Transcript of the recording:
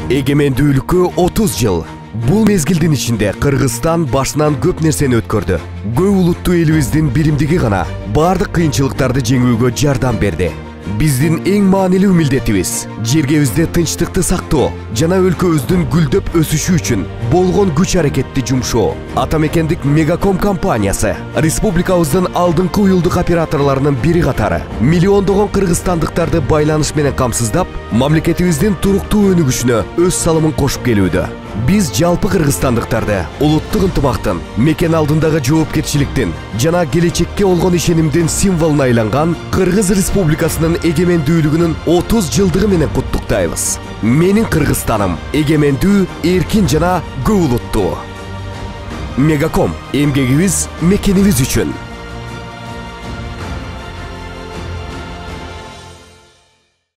Эгемендүүлүккө 30 жыл. Бул мезгилдин ичинде Кыргызстан башынан көп нерсени өткөрдү. Көп улуттуу элибиздин биримдиги гана бардык кыйынчылыктарды жеңүүгө жардам берди. Биздин эң маанилүү милдетибиз жергебизде тынчтыкты сактоо жана өлкөбүздүн гүлдөп өсүшү үчүн болгон күч-аракетти жумшоо. Атамекендик Мегаком компаниясы республикабыздын алдыңкы уюлдук операторлорунун бири катары миллиондогон кыргызстандыктарды байланыш менен камсыздап, мамлекетибиздин туруктуу өнүгүшүнө өз салымын кошуп келүүдө. Биз жалпы кыргызстандыктарды улуттук ынтымактын, мекен алдындагы жоопкерчиликтин жана келечекке болгон ишенимдин символуна айланган Кыргыз Республикасынын эгемендүүлүгүнүн 30 жылдыгы менен куттуктайбыз. Менин Кыргызстаным эгемендүү, эркин жана көп улуттуу. Мегаком, эмгегибиз, мекенибиз үчүн.